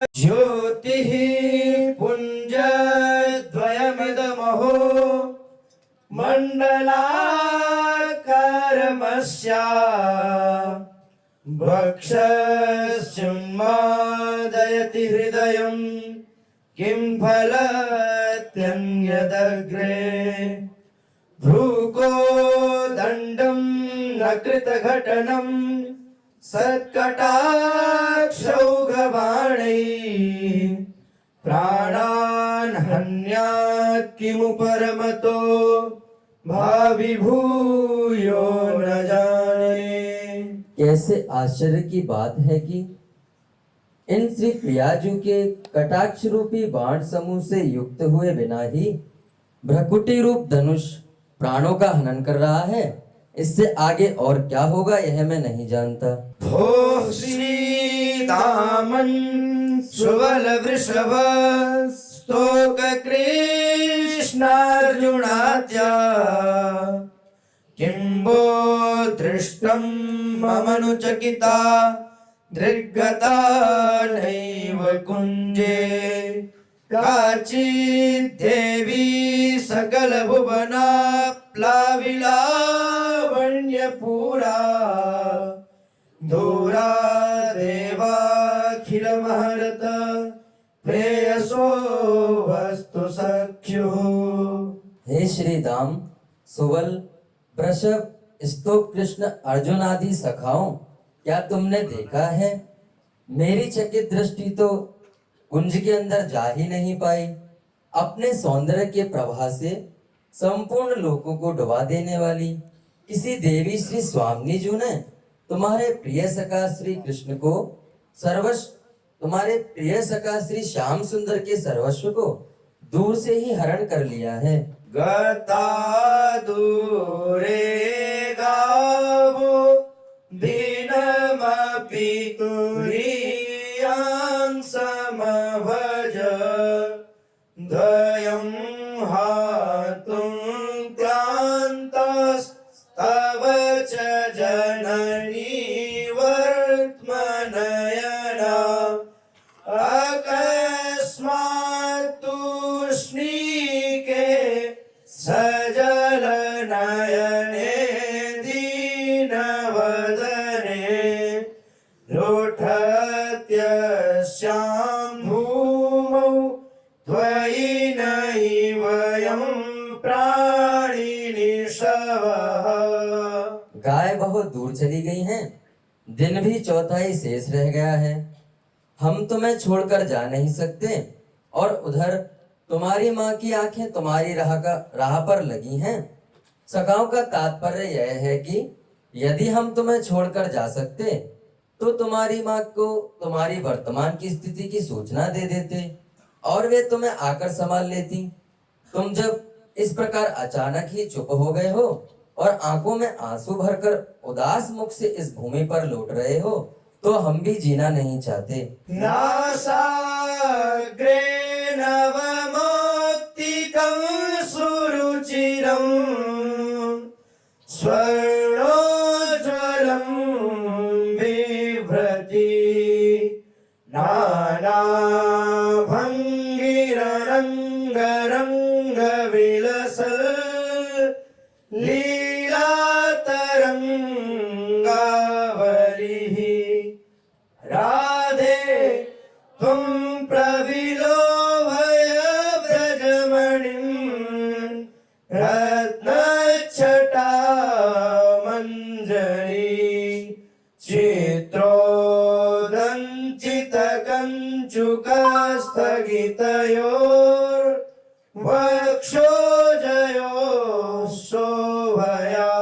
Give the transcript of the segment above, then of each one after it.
ज्योतिः पुञ्जद्वयमिदमहो मण्डलाकारमस्या वक्षस्युन्मादयति हृदयं किं फलत्यन्यदग्रे भ्रूको दण्डं न कृतघटनं सत्कटाक्षौघबाणैः प्राणान् हन्यात् किमु परमतो भाविभूयो न जाने। कैसे आश्चर्य की बात है कि इन श्री प्रियाजू के कटाक्ष रूपी बाण समूह से युक्त हुए बिना ही भ्रकुटी रूप धनुष प्राणों का हनन कर रहा है। इससे आगे और क्या होगा यह मैं नहीं जानता। भो श्री दामन सुबल वृषभ स्तोक कृष्णार्जुनाद्या किम्बो दृष्टं ममनुचकिता दृग्गता नैव कुञ्जे काचित् देवी सकल भुवना प्लाविलावण्यपूरा दूरा देवाखिल महरत प्रेयसो वस्तु सख्युः। हे श्री दाम सुवल वृषभ स्तोक कृष्ण अर्जुन आदि सखाओं, क्या तुमने देखा है? मेरी चकित दृष्टि तो कुंज के अंदर जा ही नहीं पाई। अपने सौंदर्य के प्रभाव से संपूर्ण लोकों को डुबा देने वाली किसी देवी श्री स्वामिनी जी ने तुम्हारे प्रिय सखा श्री कृष्ण को तुम्हारे प्रिय सखा श्री श्याम सुंदर के सर्वस्व को दूर से ही हरण कर लिया है। गता दूरे गावो दीनमपि तुरीयां समभज द्वयं हातुं क्लान्तस्तव च जननी वर्त्मनयना अकस्मात् तूष्णीके सजल नयने दीनवदने लोठत्यस्यां भूमौ त्वयि नैवयं प्राणिनिषवः। गाय बहुत दूर चली गई हैं, दिन भी चौथाई शेष रह गया है। हम तुम्हें छोड़कर जा नहीं सकते और उधर तुम्हारी माँ की आंखें तुम्हारी राह पर लगी हैं। सखाओं का तात्पर्य यह है कि यदि हम तुम्हें छोड़कर जा सकते तो तुम्हारी माँ को तुम्हारी वर्तमान की स्थिति की सूचना दे देते और वे तुम्हें आकर संभाल लेती। तुम जब इस प्रकार अचानक ही चुप हो गए हो और आंखों में आंसू भरकर उदास मुख से इस भूमि पर लौट रहे हो तो हम भी जीना नहीं चाहते। नासाग्रे नवमोक्तिकं सुरुचिरं स्वर्णोज्ज्वलं बिभ्रति नानाभङ्गिररङ्गरङ्गविलसल् लीलातरङ्गावलिः राधे त्वं प्रविलोभय व्रजमणिं रत्नच्छटामञ्जरी चित्रोदञ्चितकञ्चुकस्थगितयोर्वक्षोजयोः शोभया।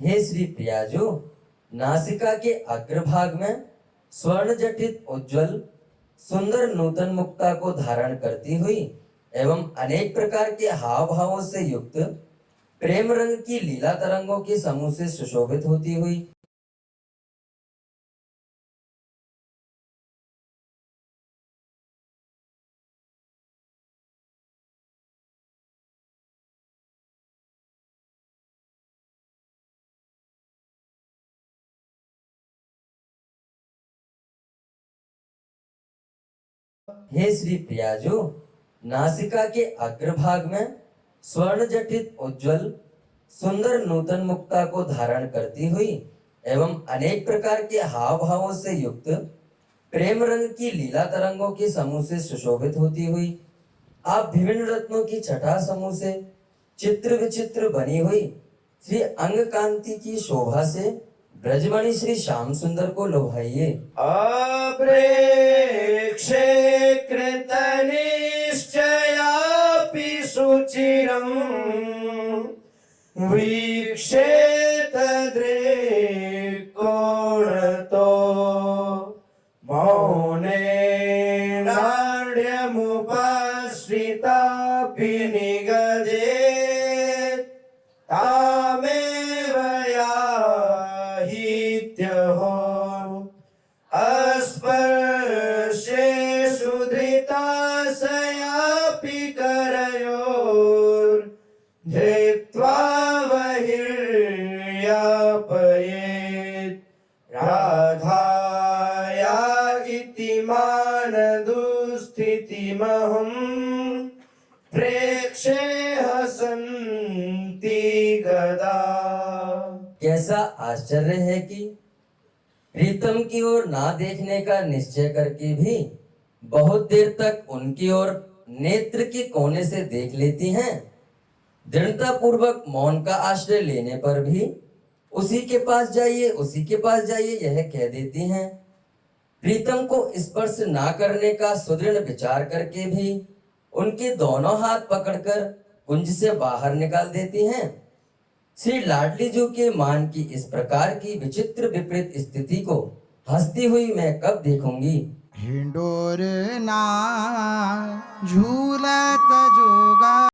हे श्री प्रियाजू, नासिका के अग्रभाग में स्वर्ण जटित उज्जवल सुंदर नूतन मुक्ता को धारण करती हुई एवं अनेक प्रकार के हाव भावों से युक्त प्रेम रंग की लीला तरंगों के समूह से सुशोभित होती हुई हे श्री प्रियाजू, नासिका के अग्रभाग में स्वर्ण जटित उज्ज्वल सुंदर नूतन मुक्ता को धारण करती हुई एवं अनेक प्रकार के हाव भावों से युक्त प्रेम रंग की लीला तरंगों के समूह से सुशोभित होती हुई आप विभिन्न रत्नों की छटा समूह से चित्र विचित्र बनी हुई श्री अंग कांति की शोभा से ब्रजमणि श्री श्याम सुंदर को लोभाइए। अप्रेक्षे कृतनिश्चयापि सुचिरम् वीक्षेत दृक्कोणतो मौनेनाड्यमुपश्रितापि निगजेत् तामेव याहीत्यहो अस्पर्शे सुधृताशयापि करयोर् धृत्वा बहिर्यापयेत् राधाया इति मानदुस्थितिमहं प्रेक्षे हसन्ति गदा। कैसा आश्चर्य है कि प्रीतम की ओर ना देखने का निश्चय करके भी बहुत देर तक उनकी ओर नेत्र के कोने से देख लेती हैं। दृढ़ता पूर्वक मौन का आश्रय लेने पर भी उसी के पास जाइए, उसी के पास जाइए यह कह देती हैं। प्रीतम को स्पर्श ना करने का सुदृढ़ विचार करके भी उनके दोनों हाथ पकड़कर कुंज से बाहर निकाल देती हैं। श्री लाडली जी के मान की इस प्रकार की विचित्र विपरीत स्थिति को हंसती हुई मैं कब देखूंगी। हिंडोर ना झूलत जोगा